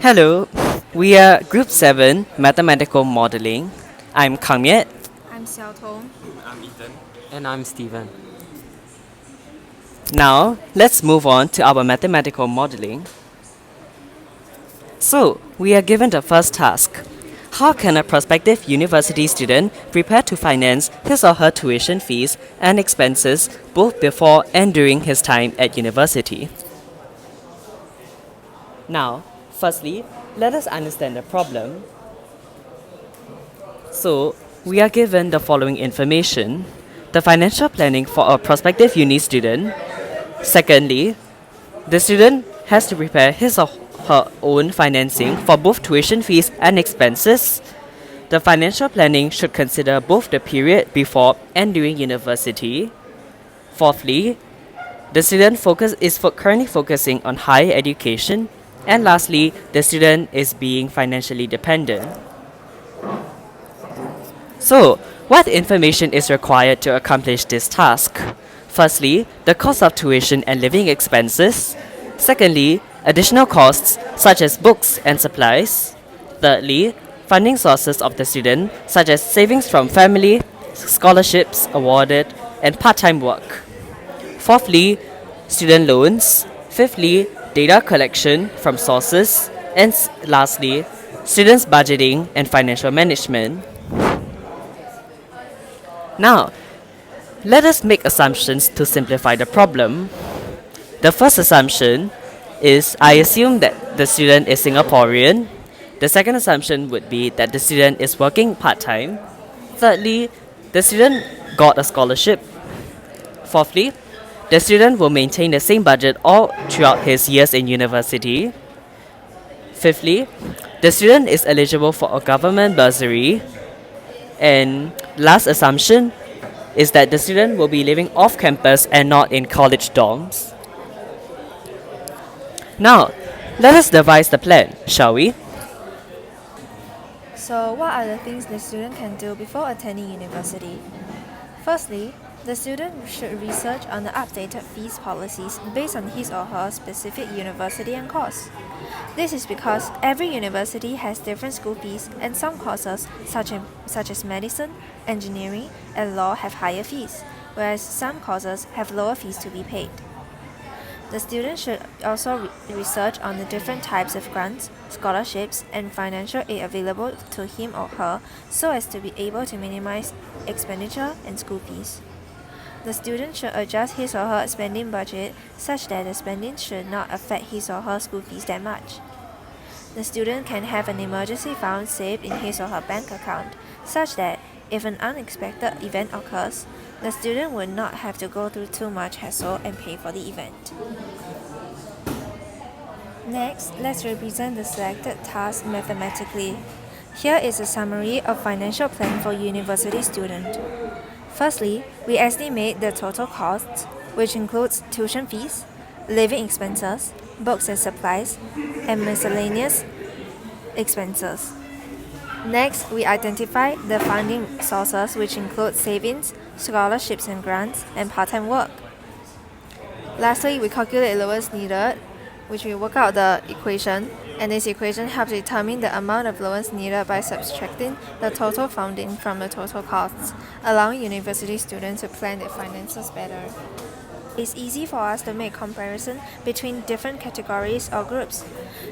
Hello, we are Group 7 Mathematical Modeling. I'm Kang Miet. I'm Xiao Tong. And I'm Steven. Now, let's move on to our mathematical modeling. So, we are given the first task. How can a prospective university student prepare to finance his or her tuition fees and expenses both before and during his time at university? Now, firstly, let us understand the problem. So, we are given the following information: the financial planning for a prospective uni student. Secondly, the student has to prepare his or her own financing for both tuition fees and expenses. The financial planning should consider both the period before and during university. Fourthly, the student currently focusing on higher education. And lastly, the student is being financially dependent. So, what information is required to accomplish this task? Firstly, the cost of tuition and living expenses. Secondly, additional costs such as books and supplies. Thirdly, funding sources of the student such as savings from family, scholarships awarded, and part-time work. Fourthly, student loans. Fifthly, data collection from sources. And lastly, students' budgeting and financial management. Now, let us make assumptions to simplify the problem. The first assumption is I assume that the student is Singaporean. The second assumption would be that the student is working part time. Thirdly, the student got a scholarship. Fourthly, the student will maintain the same budget all throughout his years in university. Fifthly, the student is eligible for a government bursary. And last assumption is that the student will be living off campus and not in college dorms. Now, let us devise the plan, shall we? So, what are the things the student can do before attending university? Firstly, the student should research on the updated fees policies based on his or her specific university and course. This is because every university has different school fees, and some courses, such as medicine, engineering, and law, have higher fees, whereas some courses have lower fees to be paid. The student should also research on the different types of grants, scholarships, and financial aid available to him or her so as to be able to minimize expenditure and school fees. The student should adjust his or her spending budget such that the spending should not affect his or her school fees that much. The student can have an emergency fund saved in his or her bank account such that if an unexpected event occurs, the student would not have to go through too much hassle and pay for the event. Next, let's represent the selected task mathematically. Here is a summary of financial plan for university student. Firstly, we estimate the total costs, which includes tuition fees, living expenses, books and supplies, and miscellaneous expenses. Next, we identify the funding sources, which include savings, scholarships and grants, and part-time work. Lastly, we calculate loans needed, which we work out the equation, and this equation helps determine the amount of loans needed by subtracting the total funding from the total costs, allowing university students to plan their finances better. It's easy for us to make comparison between different categories or groups.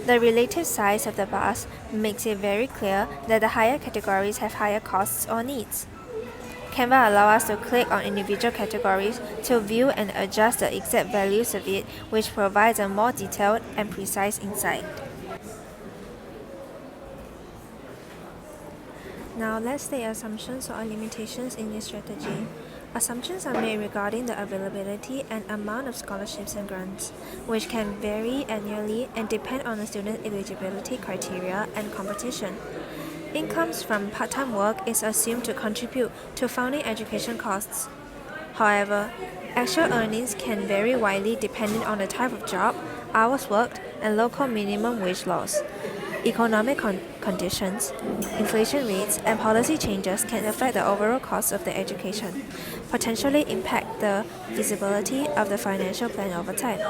The relative size of the bars makes it very clear that the higher categories have higher costs or needs. Canva allows us to click on individual categories to view and adjust the exact values of it, which provides a more detailed and precise insight. Now let's state assumptions or limitations in this strategy. Assumptions are made regarding the availability and amount of scholarships and grants, which can vary annually and depend on the student eligibility criteria and competition. Incomes from part-time work is assumed to contribute to funding education costs. However, actual earnings can vary widely depending on the type of job, hours worked, and local minimum wage laws. Economic conditions, inflation rates, and policy changes can affect the overall cost of the education, potentially impact the feasibility of the financial plan over time.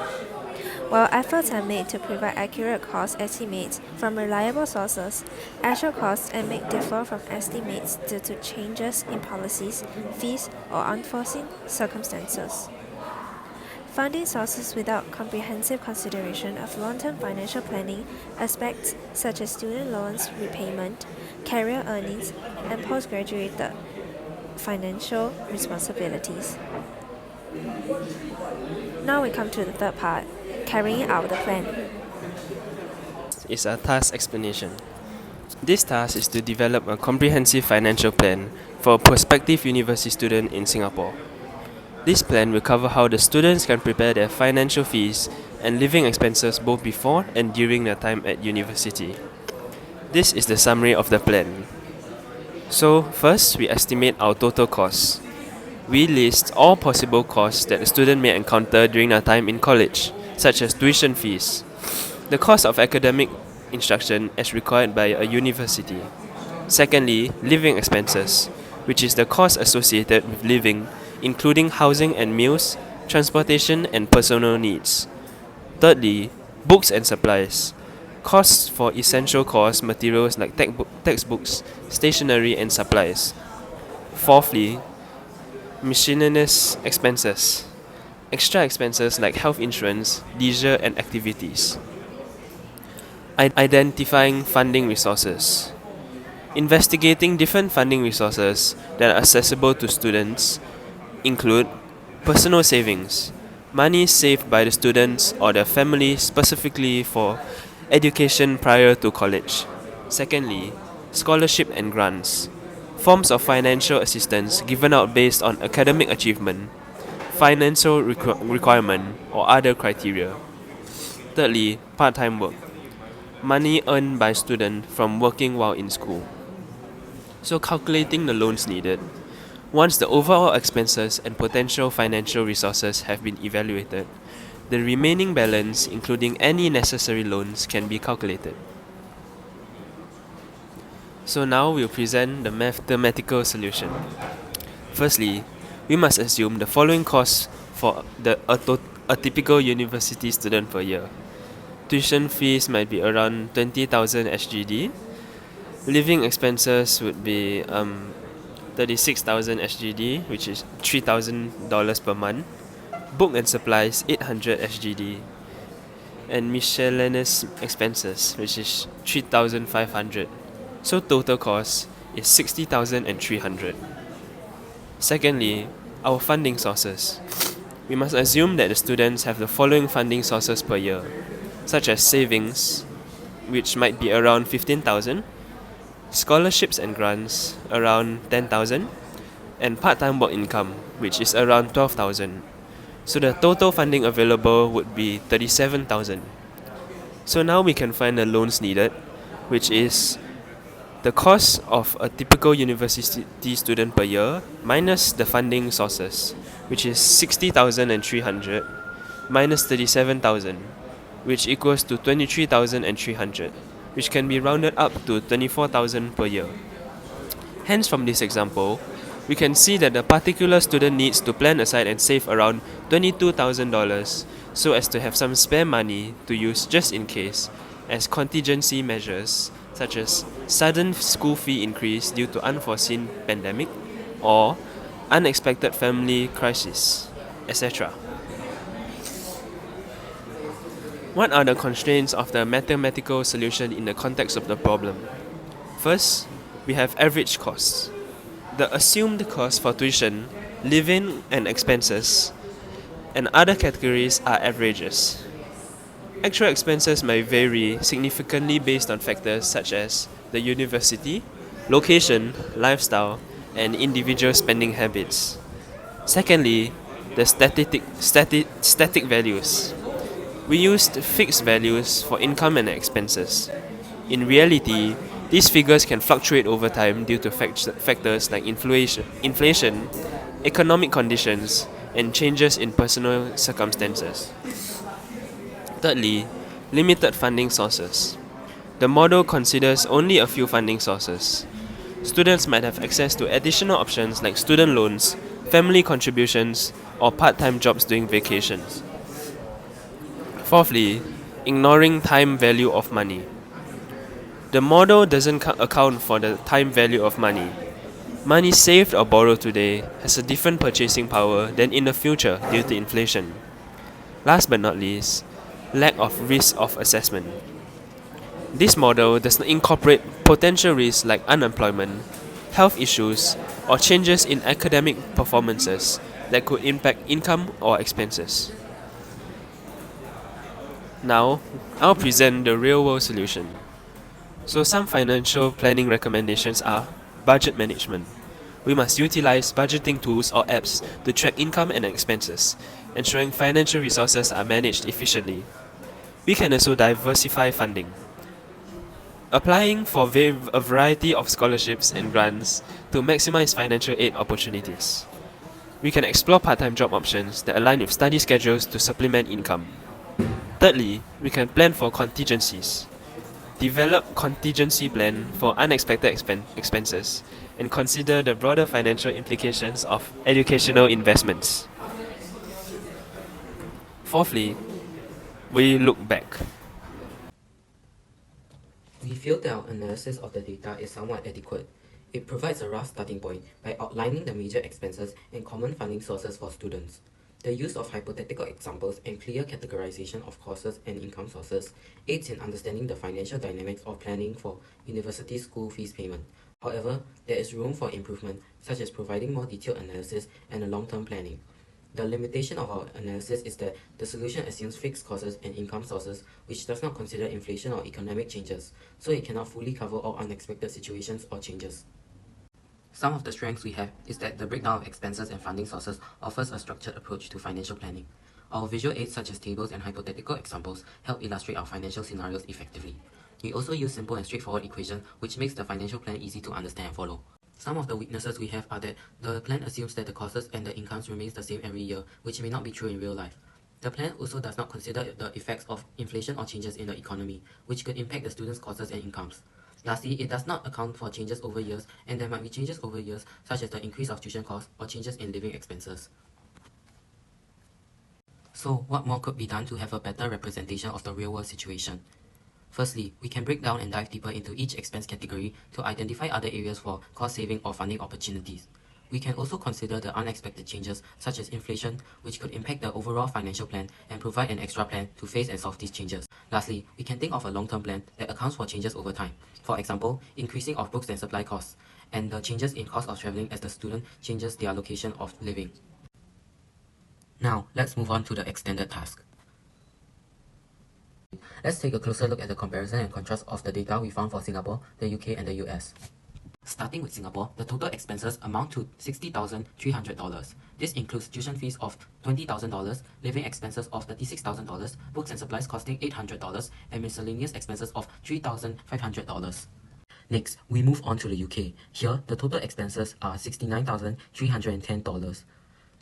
While efforts are made to provide accurate cost estimates from reliable sources, actual costs may differ from estimates due to changes in policies, fees, or unforeseen circumstances. Funding sources without comprehensive consideration of long-term financial planning aspects such as student loans repayment, career earnings, and postgraduate financial responsibilities. Now we come to the third part, carrying out the plan. Is a task explanation. This task is to develop a comprehensive financial plan for a prospective university student in Singapore. This plan will cover how the students can prepare their financial fees and living expenses both before and during their time at university. This is the summary of the plan. So, first, we estimate our total costs. We list all possible costs that a student may encounter during their time in college, such as tuition fees, the cost of academic instruction as required by a university. Secondly, living expenses, which is the cost associated with living, including housing and meals, transportation and personal needs. Thirdly, books and supplies, costs for essential course materials like textbooks, stationery and supplies. Fourthly, miscellaneous expenses, extra expenses like health insurance, leisure and activities. Identifying funding resources, investigating different funding resources that are accessible to students include personal savings, money saved by the students or their family specifically for education prior to college. Secondly, scholarship and grants, forms of financial assistance given out based on academic achievement, financial requirement, or other criteria. Thirdly, part-time work, money earned by students from working while in school. So calculating the loans needed. Once the overall expenses and potential financial resources have been evaluated, the remaining balance, including any necessary loans, can be calculated. So now we'll present the mathematical solution. Firstly, we must assume the following costs for a typical university student per year. Tuition fees might be around 20,000 SGD. Living expenses would be 36,000 SGD, which is $3,000 per month. Book and supplies 800 SGD. And miscellaneous expenses, which is 3,500. So total cost is 60,300. Secondly, our funding sources. We must assume that the students have the following funding sources per year, such as savings, which might be around 15,000, scholarships and grants around 10,000, and part-time work income, which is around 12,000. So the total funding available would be 37,000. So now we can find the loans needed, which is the cost of a typical university student per year minus the funding sources, which is 60,300 minus 37,000, which equals to 23,300, which can be rounded up to 24,000 per year. Hence, from this example, we can see that the particular student needs to plan aside and save around $22,000 so as to have some spare money to use just in case as contingency measures such as sudden school fee increase due to unforeseen pandemic or unexpected family crisis, etc. What are the constraints of the mathematical solution in the context of the problem? First, we have average costs. The assumed cost for tuition, living and expenses, and other categories are averages. Actual expenses may vary significantly based on factors such as the university, location, lifestyle, and individual spending habits. Secondly, the static values. We used fixed values for income and expenses. In reality, these figures can fluctuate over time due to factors like inflation, economic conditions, and changes in personal circumstances. Thirdly, limited funding sources. The model considers only a few funding sources. Students might have access to additional options like student loans, family contributions, or part-time jobs during vacations. Fourthly, ignoring time value of money. The model doesn't account for the time value of money. Money saved or borrowed today has a different purchasing power than in the future due to inflation. Last but not least, lack of risk of assessment. This model does not incorporate potential risks like unemployment, health issues, or changes in academic performances that could impact income or expenses. Now, I'll present the real world solution. So, some financial planning recommendations are budget management. We must utilize budgeting tools or apps to track income and expenses, ensuring financial resources are managed efficiently. We can also diversify funding, applying for a variety of scholarships and grants to maximize financial aid opportunities. We can explore part-time job options that align with study schedules to supplement income. Thirdly, we can plan for contingencies. Develop contingency plan for unexpected expenses and consider the broader financial implications of educational investments. Fourthly, we look back. We feel that our analysis of the data is somewhat adequate. It provides a rough starting point by outlining the major expenses and common funding sources for students. The use of hypothetical examples and clear categorization of courses and income sources aids in understanding the financial dynamics of planning for university school fees payment. However, there is room for improvement, such as providing more detailed analysis and a long-term planning. The limitation of our analysis is that the solution assumes fixed costs and income sources, which does not consider inflation or economic changes, so it cannot fully cover all unexpected situations or changes. Some of the strengths we have is that the breakdown of expenses and funding sources offers a structured approach to financial planning. Our visual aids such as tables and hypothetical examples help illustrate our financial scenarios effectively. We also use simple and straightforward equations, which makes the financial plan easy to understand and follow. Some of the weaknesses we have are that the plan assumes that the costs and the incomes remains the same every year, which may not be true in real life. The plan also does not consider the effects of inflation or changes in the economy, which could impact the students' costs and incomes. Lastly, it does not account for changes over years, and there might be changes over years such as the increase of tuition costs or changes in living expenses. So, what more could be done to have a better representation of the real-world situation? Firstly, we can break down and dive deeper into each expense category to identify other areas for cost-saving or funding opportunities. We can also consider the unexpected changes such as inflation, which could impact the overall financial plan and provide an extra plan to face and solve these changes. Lastly, we can think of a long-term plan that accounts for changes over time. For example, increasing of books and supply costs, and the changes in cost of traveling as the student changes their location of living. Now, let's move on to the extended task. Let's take a closer look at the comparison and contrast of the data we found for Singapore, the UK, and the US. Starting with Singapore, the total expenses amount to $60,300. This includes tuition fees of $20,000, living expenses of $36,000, books and supplies costing $800, and miscellaneous expenses of $3,500. Next, we move on to the UK. Here, the total expenses are $69,310.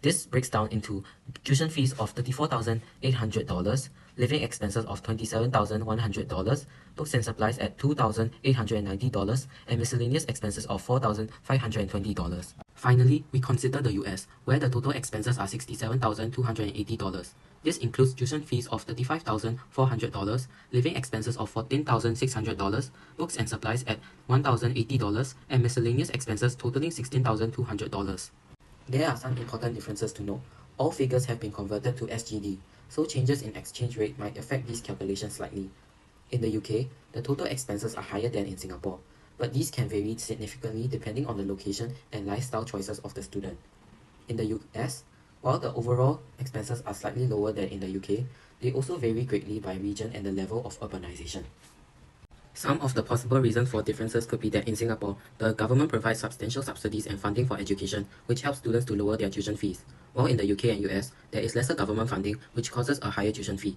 This breaks down into tuition fees of $34,800, living expenses of $27,100, books and supplies at $2,890, and miscellaneous expenses of $4,520. Finally, we consider the US, where the total expenses are $67,280. This includes tuition fees of $35,400, living expenses of $14,600, books and supplies at $1,080, and miscellaneous expenses totaling $16,200. There are some important differences to note. All figures have been converted to SGD, so changes in exchange rate might affect these calculations slightly. In the UK, the total expenses are higher than in Singapore, but these can vary significantly depending on the location and lifestyle choices of the student. In the US, while the overall expenses are slightly lower than in the UK, they also vary greatly by region and the level of urbanization. Some of the possible reasons for differences could be that in Singapore, the government provides substantial subsidies and funding for education, which helps students to lower their tuition fees, while in the UK and US, there is lesser government funding, which causes a higher tuition fee.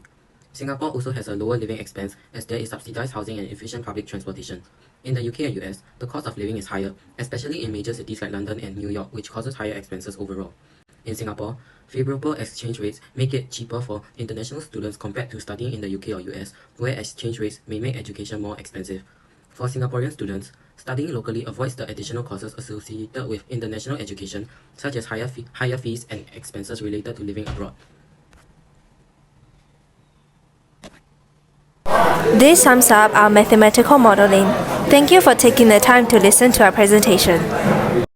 Singapore also has a lower living expense as there is subsidized housing and efficient public transportation. In the UK and US, the cost of living is higher, especially in major cities like London and New York, which causes higher expenses overall. In Singapore, favorable exchange rates make it cheaper for international students compared to studying in the UK or US, where exchange rates may make education more expensive. For Singaporean students, studying locally avoids the additional costs associated with international education, such as higher fees and expenses related to living abroad. This sums up our mathematical modeling. Thank you for taking the time to listen to our presentation.